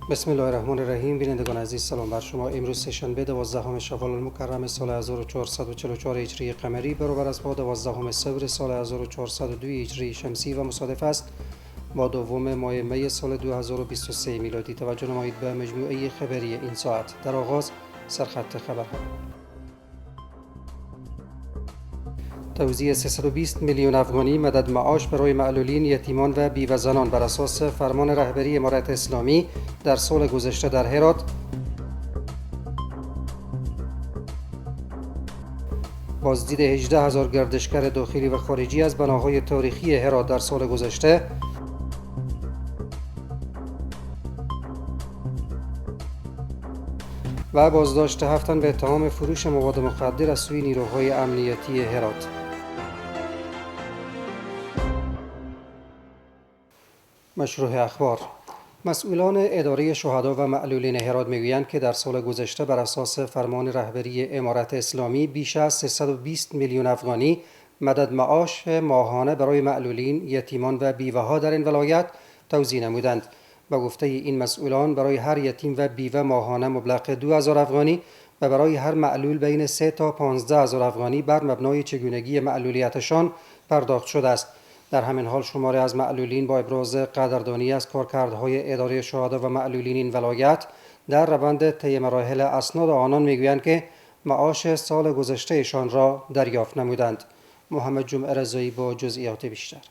بسم الله الرحمن الرحیم. بینندگان عزیز سلام بر شما. امروز سه‌شنبه 12 شوال المکرم سال 1444 هجری قمری برابر است با 12 صفر سال 1402 هجری شمسی و مصادف است با دوم ماه می سال 2023 میلادی. توجه نمایید به مجموعه خبری این ساعت. در آغاز سرخط خبرها. توزیع 320 میلیون افغانی مدد معاش برای معلولین، یتیمان و بیوه زنان بر اساس فرمان رهبری امارت اسلامی در سال گذشته در هرات. بازدید 18,000 گردشگر داخلی و خارجی از بناهای تاریخی هرات در سال گذشته. و بازداشت 7 تن به اتهام فروش مواد مخدر از سوی نیروهای امنیتی هرات. مشروع اخبار. مسئولان اداره شهدا و معلولین هرات میگویند که در سال گذشته بر اساس فرمان رهبری امارت اسلامی بیش از 320 میلیون افغانی مدد معاش ماهانه برای معلولین، یتیمان و بیوه ها در این ولایت توزیع نمودند. به گفته این مسئولان برای هر یتیم و بیوه ماهانه مبلغ 2000 افغانی و برای هر معلول بین 3 تا 15000 افغانی بر مبنای چگونگی معلولیتشان پرداخت شده است. در همین حال شماری از معلولین با ابراز قدردانی از کارکردهای اداره شهدا و معلولین این ولایت در روند طی مراحل اسناد آنان میگویند که معاش سال گذشتهشان را دریافت نمودند. محمد جمعه رضایی با جزئیات بیشتر.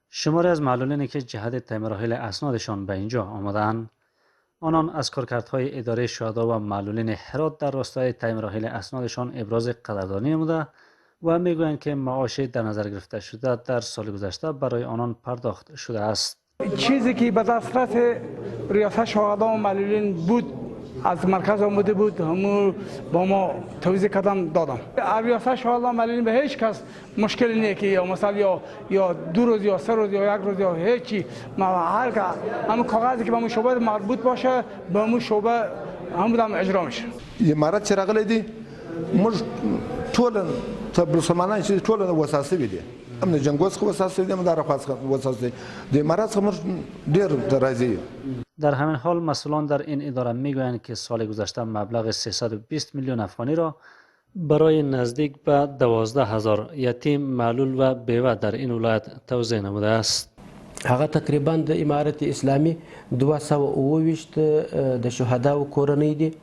شماری از معلولینی که جهت طی مراحل اسنادشان به اینجا آمدند، آنان از کارکردهای اداره شهدا و معلولین هرات در راستای طی مراحل اسنادشان ابراز قدردانی نموده و میگویند که معاش در نظر گرفته شده در سال گذشته برای آنان پرداخت شده است. چیزی که به دسترس ریاست شهدا و معلولین بود از مرکز آمده بود همون با ما توضیح کردم دادم. ریاست شهدا و معلولین به هیچ کس مشکلی نیست که یا مثلا یا 2 روز یا 3 روز یا 1 روز یا هیچی، هر که همون کاغذی که به همون شعبه مربوط باشه به همون شعبه همون اجرا میشه. امارت چې راغلی دی موږ ټول مسلمانان چې ټول وساسي دي، هم د جنګ څخه وساسي دي، هم د عرفات څخه وساسي دي، د امارت څخه موږ ډېر راضي. در همین حال مسئولان در این اداره میگویند که سال گذشته مبلغ 320 میلیون افغانی را برای نزدیک به 12000 یتیم، معلول و بیوه در این ولایت توزیع نموده است. هغه تقریبا د امارت اسلامي 228 د شهداو کورنۍ دي،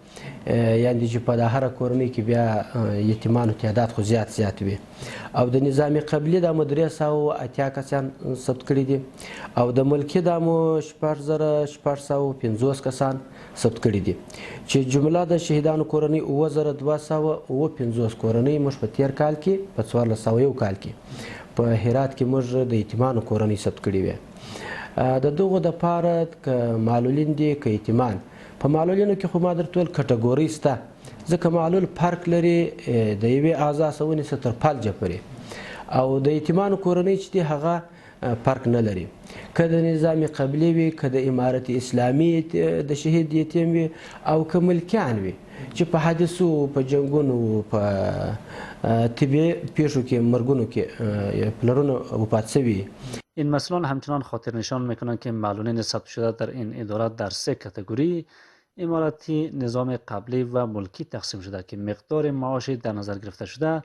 یعنی چې په هر کورنۍ کې بیا یتیمانو تعداد خو زیات وي، او د نظام قبلی د 380 کسان ثبت کړي دي، او د ملکی د 4650 کسان ثبت کړي دي، چې جمله د شهیدانو کورنۍ 2250 کورنۍ موږ په تیر کال کې په 1401 کال کې په هرات کې موږ د یتیمانو کورنۍ ثبت کړي وي. د دغو د پاره ک معلولین دي ک یتیمان، په معلولینو کې خو ما درته ویل کټګوري سته، ځکه معلول فرق لري د یوې اعضا سونې تر فلجه پورې، او د یتیمانو کورنۍ چې دي هغه فرق نه لري، که د نظام قبلی وي که د امارت اسلامي د شهید یتیم وي او که ملکیان وي چې په حادثو، په جنګونو، په طبیعي پیښو کې، مرګونو کې پلرونه وفات شوي. این مسئولان همچنان خاطر نشان میکنند که معلولین ثبت شده در این اداره در 3 کاتگوری اماراتی، نظام قبلی و ملکی تقسیم شده که مقدار معاش در نظر گرفته شده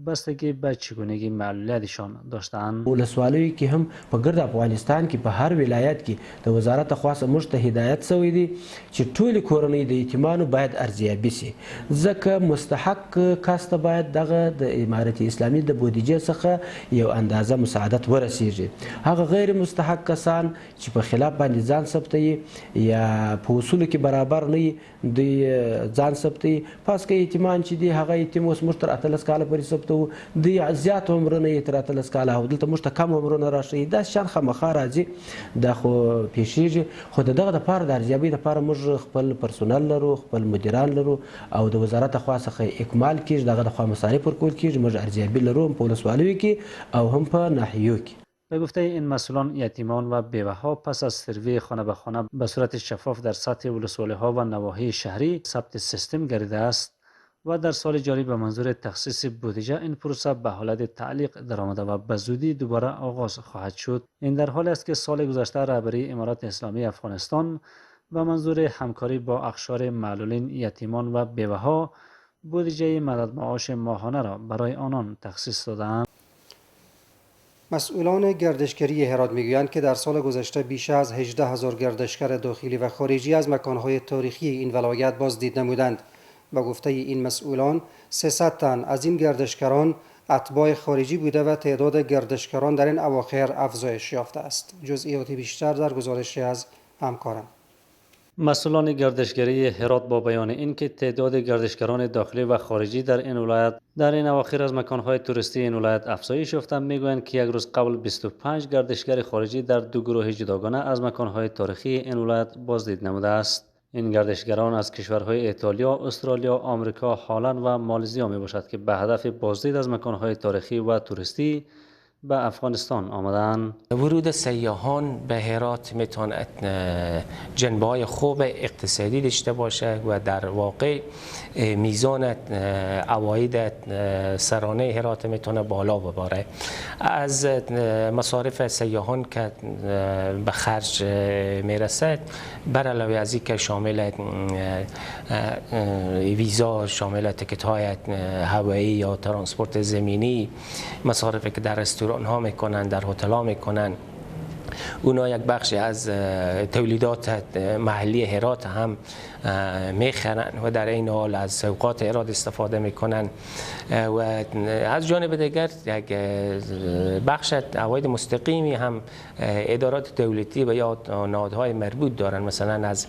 بستگی به چگونگی معلولیتشان داشتند. ولسوالیو کې هم په ګرد افغانستان کې په هر ولایت کې د وزارت خاصه موږ ته هدایت شوی دی چې ټولې کورنۍ د یتیمانو باید ارزیابي شي، ځکه مستحق کس ته باید دغه د امارت اسلامي د بودیجې څخه یو اندازه مساعدت ورسیږي. هغه غیر مستحق کسان چې په خلاف باندې ځان ثبتوي یا په اصولو کې برابر نه وي دوی ځان ثبتوي، پس که یتیمان چې دي هغه یتیم اوس موږ تر 18 کاله پورې د زیات عمرونه یې تر 18 کاله او دلته موږ ته کم عمرونه راشي، دا شان خامخا راځي، دا خو پیښیږي. خو د دغه دپاره د ارزیابۍ دپاره موږ خپل پرسونل لرو، خپل مدیران لرو، او د وزارت خوا څخه اکمال کېږي، دغه د خوا مصارف ورکول کېږي. موږ ارزیابي لرو هم په ولسوالیو کې او هم په ناحیو کې. به گفته این مسئولان، یتیمان و بیوه ها پس از سروی خانه به خانه به صورت شفاف در سطح ولسوالی ها و نواحی شهری ثبت سیستم گردیده است و در سال جاری به منظور تخصیص بودجه این پروسه به حالت تعلیق درآمده و به زودی دوباره آغاز خواهد شد. این در حالی است که سال گذشته رهبری امارات اسلامی افغانستان به منظور همکاری با اقشار معلولین، یتیمان و بیوه‌ها بودجه مدد معاش ماهانه را برای آنان تخصیص دادند. مسئولان گردشگری هرات میگویند که در سال گذشته بیش از 18,000 گردشگر داخلی و خارجی از مکانهای تاریخی این ولایت بازدید نمودند. به گفته این مسئولان 300 تن از این گردشگران اتباع خارجی بوده و تعداد گردشگران در این اواخر افزایش یافته است. جزئیات بیشتر در گزارشی از همکارم. مسئولان گردشگری هرات با بیان اینکه تعداد گردشگران داخلی و خارجی در این ولایت در این اواخر از مکانهای توریستی این ولایت افزایش یافته میگویند که یک روز قبل 25 گردشگر خارجی در دو گروه جداگانه از مکانهای تاریخی این ولایت بازدید نموده است. این گردشگران از کشورهای ایتالیا، استرالیا، آمریکا، هلند و مالزیا می باشد که به هدف بازدید از مکانهای تاریخی و توریستی به افغانستان آمدند. ورود سیاحان به هرات میتواند جنبه‌های خوب اقتصادی داشته باشه و در واقع میزان عواید سرانه هرات میتونه بالا ببره. از مصارف سیاحان که به خرج میرسد بر علاوه از اینکه شامل ویزا، شامل تکت های هوایی یا ترانسپورت زمینی، مصارفی که در رستوران ها میکنن، در هتل ها میکنن، اونا یک بخشی از تولیدات محلی هرات هم میخرن و در این حال از سوقات هرات استفاده میکنن و از جانب دیگر یک بخش عواید مستقیمی هم ادارات دولتی و یا نهادهای مربوط دارن، مثلا از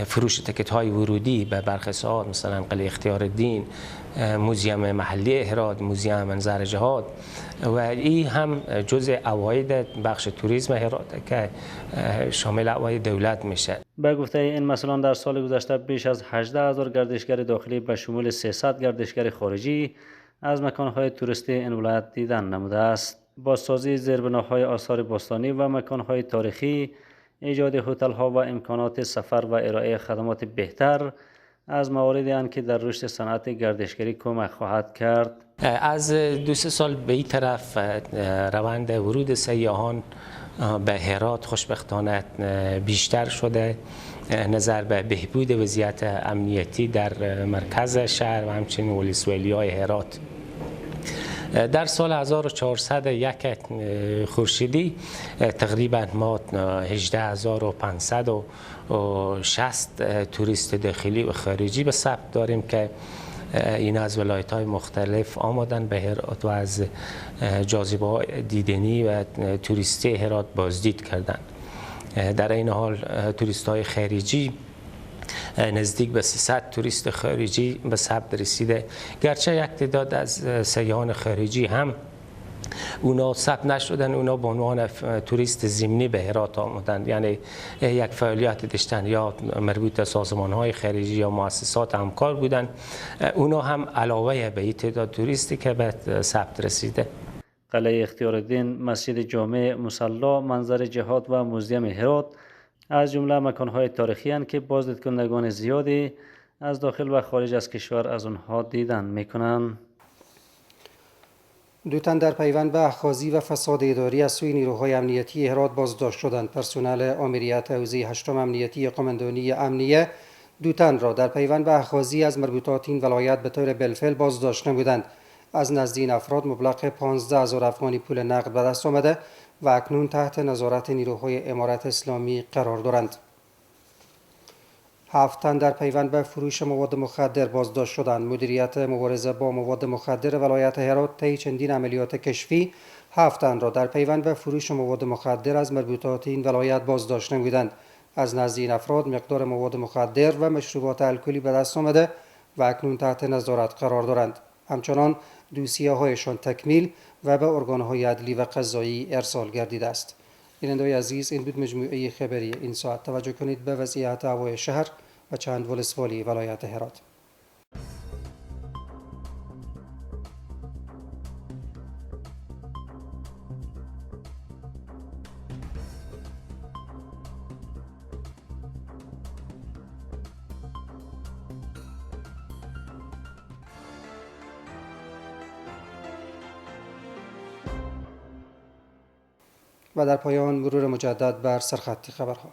فروش تکت های ورودی به برخی ساعات، مثلا قلعه اختیار الدین، موزیم محلی هرات، موزیم منظر جهاد و این هم جزء عواید بخش توریسم هرات که شامل عواید دولت میشه. به گفته این مسئولان در سال گذشته بیش از 18,000 گردشگر داخلی به شمول 300 گردشگر خارجی از مکانهای توریستی این ولایت دیدن نموده است. بازسازی زیربناهای آثار باستانی و مکانهای تاریخی، ایجاد هتل‌ها و امکانات سفر و ارائه خدمات بهتر از مواردی اند که در رشد صنعت گردشگری کمک خواهد کرد. از 2-3 سال به این طرف روند ورود سیاحان به هرات خوشبختانه بیشتر شده نظر به بهبود وضعیت امنیتی در مرکز شهر و همچنین ولسوالی‌های هرات. در سال 1401 خورشیدی تقریبا ما 18560 توریست داخلی و خارجی به ثبت داریم که این از ولایت‌های مختلف آمدن به هرات و از جاذبه‌های دیدنی و توریستی هرات بازدید کردند. در این حال توریست‌های خارجی نزدیک به 300 توریست خارجی به ثبت رسیده، گرچه یک تعداد از سیاحان خارجی هم اونا ثبت نشدن، اونا به عنوان توریست ضمنی به هرات آمدند، یعنی یک فعالیت داشتن یا مربوط به سازمان‌های خارجی یا مؤسسات همکار بودن، اونا هم علاوه به این تعداد توریستی که به ثبت رسیده. قلعه اختیار الدین، مسجد جامع، مصلی، منظر جهاد و موزیم هرات از جمله مکان‌های تاریخی اند که بازدیدکنندگان زیادی از داخل و خارج از کشور از آنها دیدن می‌کنند. 2 تن در پیوند به اخاذی و فساد اداری از سوی نیروهای امنیتی هرات بازداشت شدند. پرسنل آمریت حوزه 8 امنیتی قماندانی امنیه 2 تن را در پیوند به اخاذی از مربوطات این ولایت به طور بالفعل بازداشت نمودند. از نزد این افراد مبلغ 15,000 افغانی پول نقد به دست آمده و اکنون تحت نظارت نیروهای امارت اسلامی قرار دارند. 7 تن در پیوند به فروش مواد مخدر بازداشت شدند. مدیریت مبارزه با مواد مخدر ولایت هرات طی چندین عملیات کشفی 7 تن را در پیوند به فروش مواد مخدر از مربوطات این ولایت بازداشت نمودند. از نزد این افراد مقدار مواد مخدر و مشروبات الکلی به دست آمده و اکنون تحت نظارت قرار دارند. همچنان دوسیه‌هایشان تکمیل و به ارگان‌های عدلی و قضایی ارسال گردیده است. بینندگان عزیز، این بود مجموعه خبری این ساعت. توجه کنید به وضعیت هوای شهر و چند ولسوالی ولایت هرات. و در پایان مرور مجدد بر سرخط خبرها.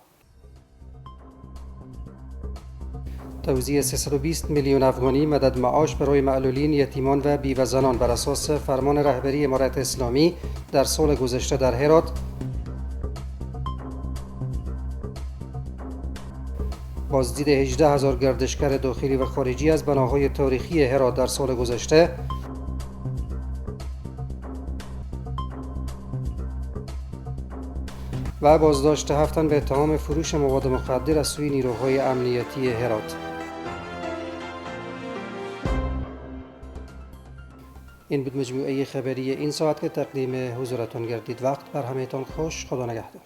توزیع 320 میلیون افغانی مدد معاش برای معلولین، یتیمان و بیوه زنان بر اساس فرمان رهبری امارت اسلامی در سال گذشته در هرات. بازدید 18,000 گردشگر داخلی و خارجی از بناهای تاریخی هرات در سال گذشته. و بازداشت 7 تن به اتهام فروش مواد مخدر از سوی نیروهای امنیتی هرات. این بود مجموعه خبری این ساعت که تقدیم حضورتان گردید. وقت بر همه‌تان خوش. خدا نگهدار.